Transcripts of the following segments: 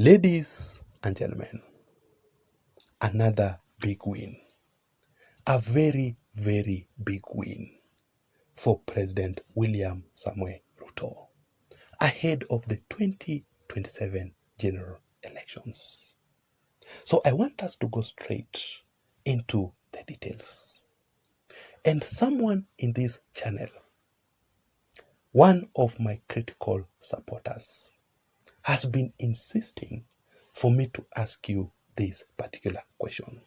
Ladies and gentlemen, another big win. A very, very big win for President William Samoei Ruto ahead of the 2027 general elections. So I want us to go straight into the details. And someone in this channel, one of my critical supporters, has been insisting for me to ask you this particular question.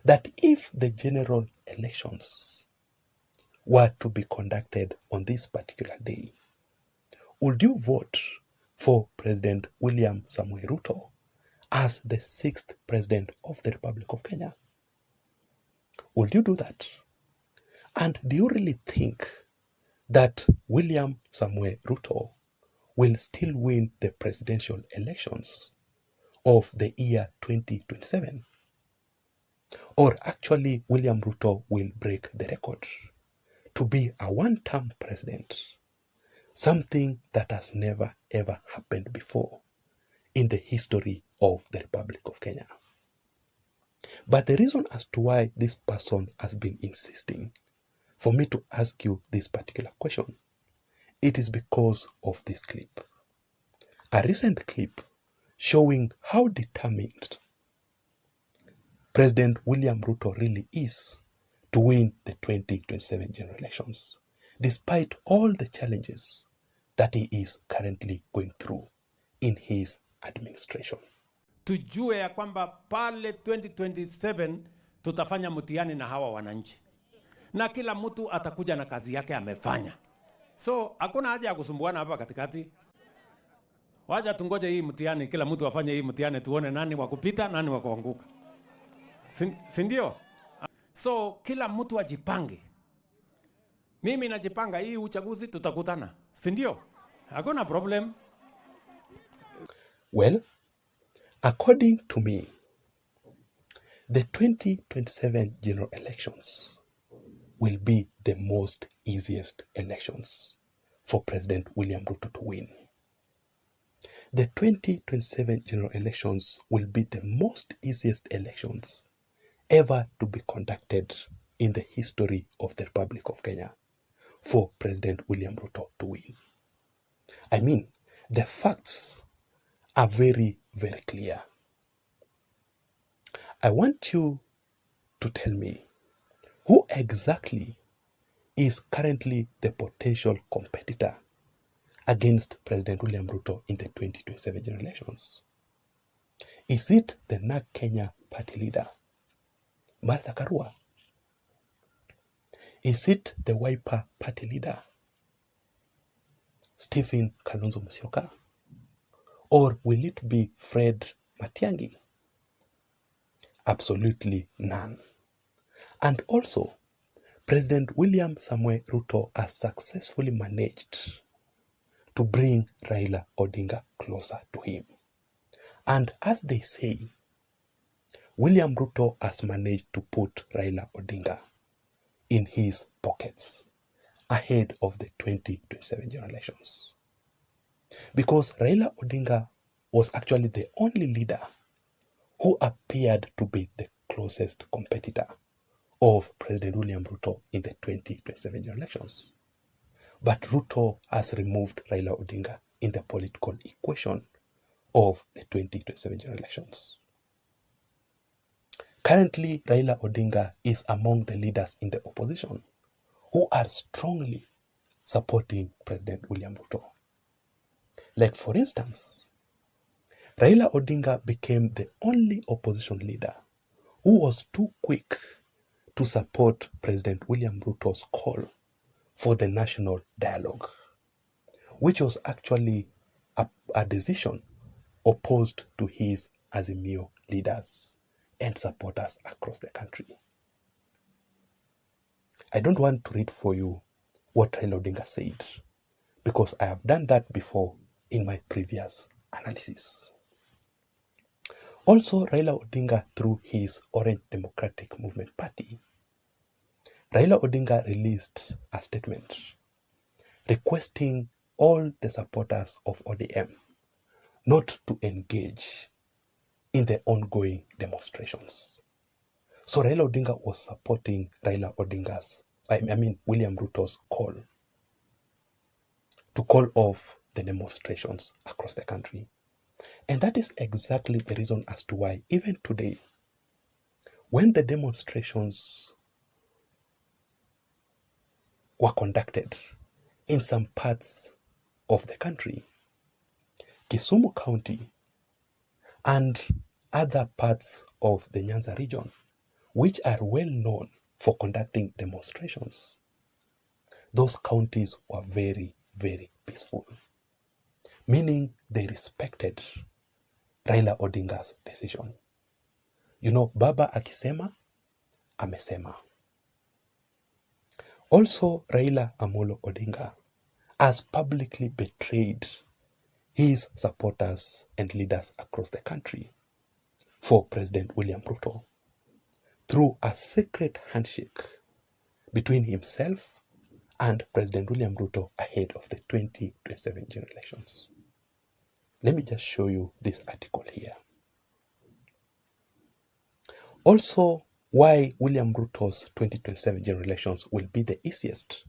That if the general elections were to be conducted on this particular day, would you vote for President William Samoei Ruto as the 6th President of the Republic of Kenya? Would you do that? And do you really think that William Samoei Ruto will still win the presidential elections of the year 2027? Or actually William Ruto will break the record to be a one-term president, something that has never ever happened before in the history of the Republic of Kenya. But the reason as to why this person has been insisting for me to ask you this particular question, it is because of this clip. A recent clip showing how determined President William Ruto really is to win the 2027 general elections, despite all the challenges that he is currently going through in his administration. Tujue ya kwamba pale 2027 tutafanya mtihani na hawa wananchi, na kila mtu atakuja na kazi yake amefanya. So hakuna haja ya kusumbuana hapa katikati. Wacha tungoje hii mtihani, kila mtu afanye hii mtihani, tuone nani wa kupita nani wa kuanguka, si ndio? So kila mtu ajipange. Mimi najipanga, hii uchaguzi tutakutana, si ndio? Hakuna problem. Well, according to me, the 2027 general elections will be the most easiest elections for President William Ruto to win. The 2027 general elections will be the most easiest elections ever to be conducted in the history of the Republic of Kenya for President William Ruto to win. I mean, the facts are very, very clear. I want you to tell me who exactly is currently the potential competitor against President William Ruto in the 2027 general elections. Is it the NARC Kenya party leader, Martha Karua? Is it the Wiper party leader, Stephen Kalonzo Musyoka? Or will it be Fred Matiang'i? Absolutely none. And also, President William Samoei Ruto has successfully managed to bring Raila Odinga closer to him. And as they say, William Ruto has managed to put Raila Odinga in his pockets ahead of the 2027 general elections. Because Raila Odinga was actually the only leader who appeared to be the closest competitor of President William Ruto in the 2027 general elections. But Ruto has removed Raila Odinga in the political equation of the 2027 general elections. Currently, Raila Odinga is among the leaders in the opposition who are strongly supporting President William Ruto. Like for instance, Raila Odinga became the only opposition leader who was too quick to support President William Ruto's call for the national dialogue, which was actually a decision opposed to his Azimio leaders and supporters across the country. I don't want to read for you what Raila Odinga said, because I have done that before in my previous analysis. Also, Raila Odinga, through his Orange Democratic Movement Party, Raila Odinga released a statement requesting all the supporters of ODM not to engage in the ongoing demonstrations. So Raila Odinga was supporting William Ruto's call to call off the demonstrations across the country. And that is exactly the reason as to why, even today, when the demonstrations were conducted in some parts of the country, Kisumu County and other parts of the Nyanza region, which are well known for conducting demonstrations, those counties were very, very peaceful, meaning they respected Raila Odinga's decision. Baba akisema, amesema. Also, Raila Amolo Odinga has publicly betrayed his supporters and leaders across the country for President William Ruto through a secret handshake between himself and President William Ruto ahead of the 2027 general elections. Let me just show you this article here. Also, why William Ruto's 2027 general elections will be the easiest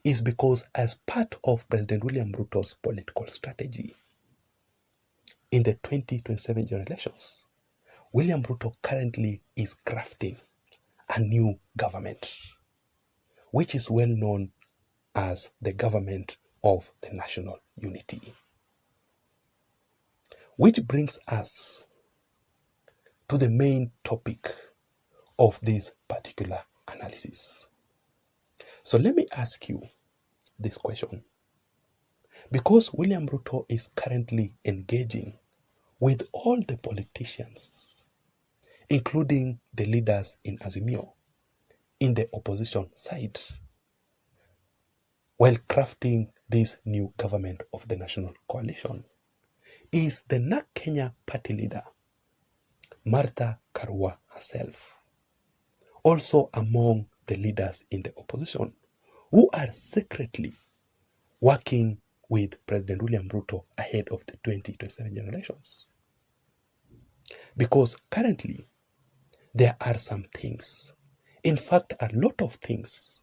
is because as part of President William Ruto's political strategy in the 2027 general elections, William Ruto currently is crafting a new government, which is well known as the government of the national unity. Which brings us to the main topic of this particular analysis. So let me ask you this question. Because William Ruto is currently engaging with all the politicians, including the leaders in Azimio, in the opposition side, while crafting this new government of the national coalition, is the NARC Kenya party leader, Martha Karua herself, also among the leaders in the opposition who are secretly working with President William Ruto ahead of the 2027 general elections. Because currently, there are some things, in fact, a lot of things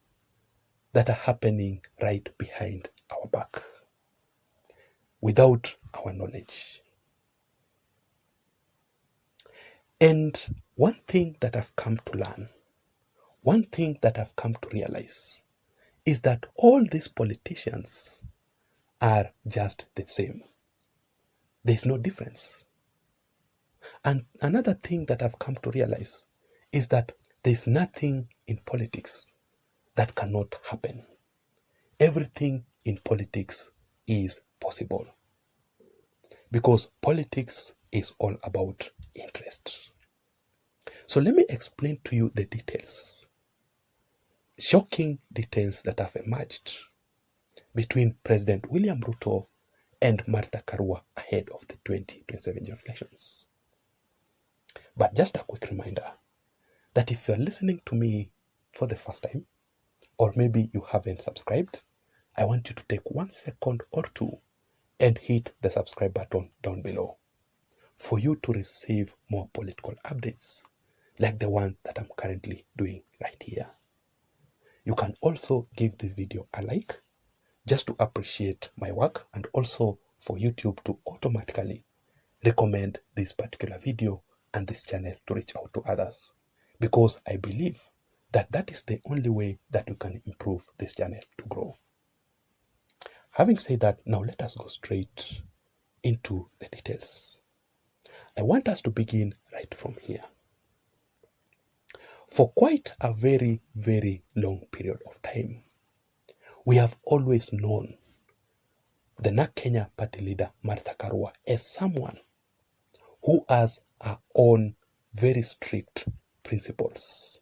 that are happening right behind our back without our knowledge. And one thing that I've come to learn, one thing that I've come to realize is that all these politicians are just the same. There's no difference. And another thing that I've come to realize is that there's nothing in politics that cannot happen. Everything in politics is possible. Because politics is all about interest. So let me explain to you the details. Shocking details that have emerged between President William Ruto and Martha Karua ahead of the 2027 general elections. But just a quick reminder that if you're listening to me for the first time, or maybe you haven't subscribed, I want you to take 1 second or two and hit the subscribe button down below for you to receive more political updates like the one that I'm currently doing right here. You can also give this video a like just to appreciate my work and also for YouTube to automatically recommend this particular video and this channel to reach out to others, because I believe that that is the only way that you can improve this channel to grow. Having said that, now let us go straight into the details. I want us to begin right from here. For quite a very, very long period of time, we have always known the NARC Kenya party leader, Martha Karua, as someone who has her own very strict principles.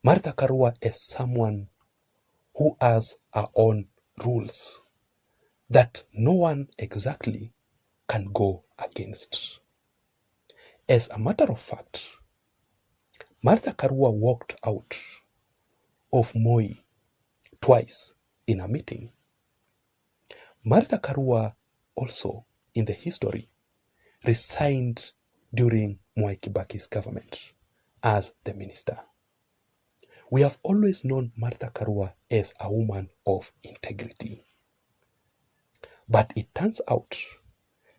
Martha Karua is someone who has her own rules that no one exactly can go against. As a matter of fact, Martha Karua walked out of Moi twice in a meeting. Martha Karua also in the history resigned during Mwai Kibaki's government as the minister. We have always known Martha Karua as a woman of integrity. But it turns out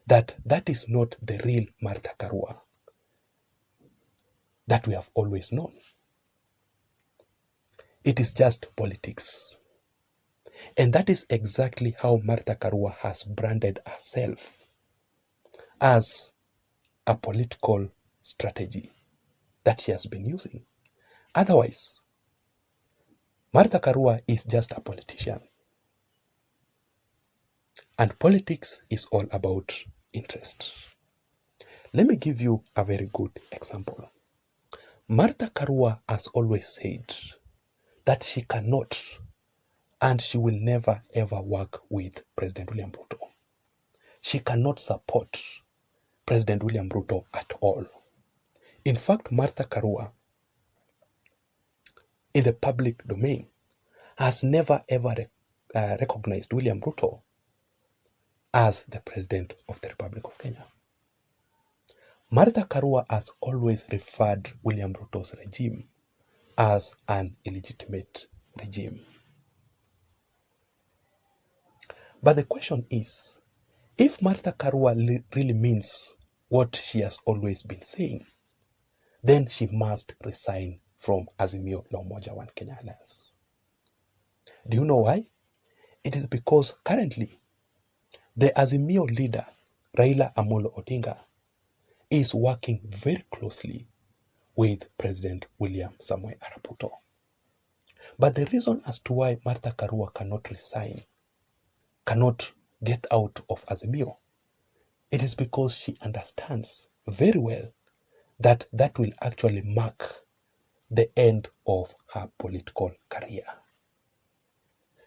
that that is not the real Martha Karua that we have always known. It is just politics. And that is exactly how Martha Karua has branded herself, as a political strategy that she has been using. Otherwise, Martha Karua is just a politician. And politics is all about interest. Let me give you a very good example. Martha Karua has always said that she cannot and she will never ever work with President William Ruto. She cannot support President William Ruto at all. In fact, Martha Karua, in the public domain, has never ever recognized William Ruto as the President of the Republic of Kenya. Martha Karua has always referred William Ruto's regime as an illegitimate regime. But the question is, if Martha Karua really means what she has always been saying, then she must resign from Azimio la Umoja One Kenya Alliance. Do you know why? It is because currently the Azimio leader, Raila Amolo Odinga, is working very closely with President William Samoei Arap Ruto. But the reason as to why Martha Karua cannot resign, cannot get out of Azimio, it is because she understands very well that that will actually mark the end of her political career.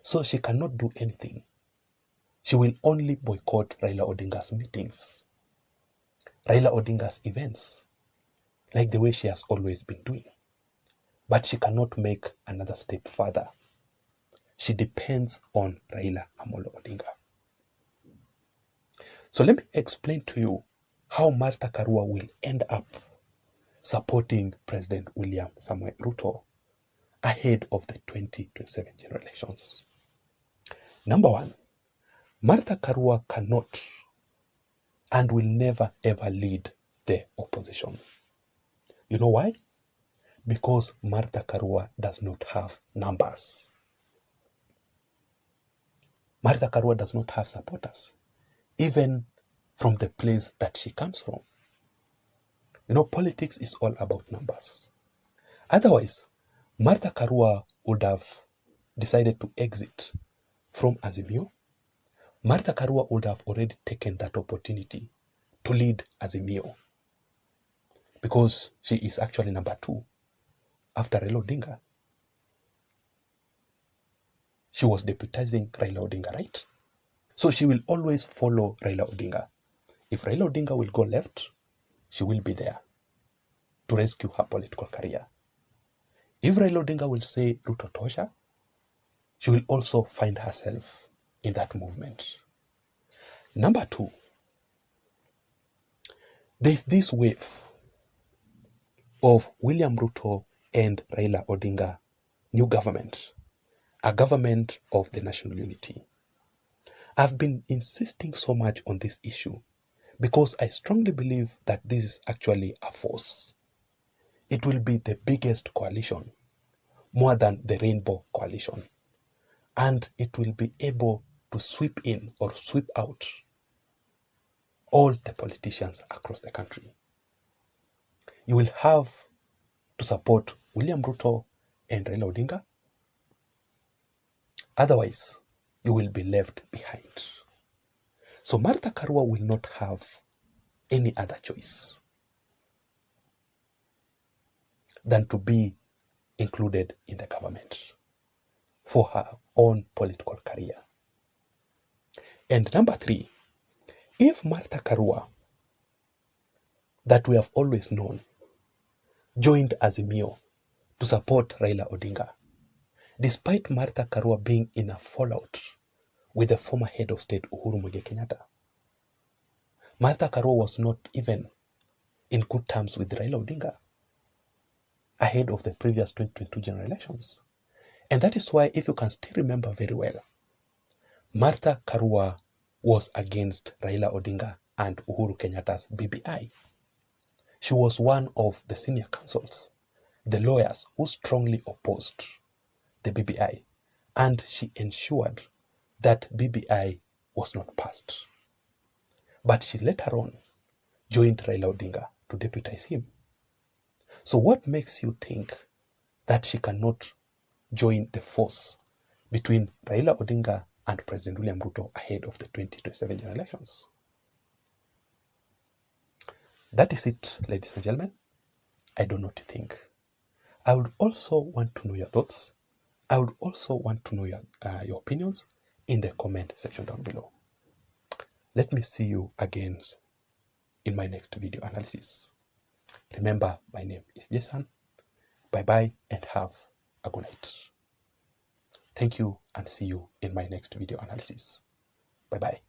So she cannot do anything. She will only boycott Raila Odinga's meetings, Raila Odinga's events, like the way she has always been doing. But she cannot make another step further. She depends on Raila Amolo Odinga. So let me explain to you how Martha Karua will end up supporting President William Samoei Ruto ahead of the 2027 general elections. Number one, Martha Karua cannot and will never ever lead the opposition. You know why? Because Martha Karua does not have numbers. Martha Karua does not have supporters, even from the place that she comes from. You know, politics is all about numbers. Otherwise, Martha Karua would have decided to exit from Azimio. Martha Karua would have already taken that opportunity to lead Azimio, because she is actually number 2 after Raila Odinga. She was deputizing Raila Odinga, right? So she will always follow Raila Odinga. If Raila Odinga will go left, she will be there to rescue her political career. If Raila Odinga will say Ruto Tosha, she will also find herself in that movement. Number 2, there's this wave of William Ruto and Raila Odinga new government, a government of the national unity. I've been insisting so much on this issue because I strongly believe that this is actually a force. It will be the biggest coalition, more than the Rainbow Coalition, and it will be able to sweep in or sweep out all the politicians across the country. You will have to support William Ruto and Raila Odinga. Otherwise, you will be left behind. So Martha Karua will not have any other choice than to be included in the government for her own political career. And number 3, if Martha Karua, that we have always known, joined Azimio to support Raila Odinga, despite Martha Karua being in a fallout with the former head of state Uhuru Muigai Kenyatta, Martha Karua was not even in good terms with Raila Odinga ahead of the previous 2022 general elections. And that is why, if you can still remember very well, Martha Karua was against Raila Odinga and Uhuru Kenyatta's BBI. She was one of the senior counsels, the lawyers who strongly opposed the BBI, and she ensured that BBI was not passed. But she later on joined Raila Odinga to deputize him. So what makes you think that she cannot join the force between Raila Odinga and President William Ruto ahead of the 2027 general elections? That is it, ladies and gentlemen. I do not think. I would also want to know your thoughts. I would also want to know your opinions in the comment section down below. Let me see you again in my next video analysis. Remember, my name is Jason. Bye-bye and have a good night. Thank you and see you in my next video analysis. Bye-bye.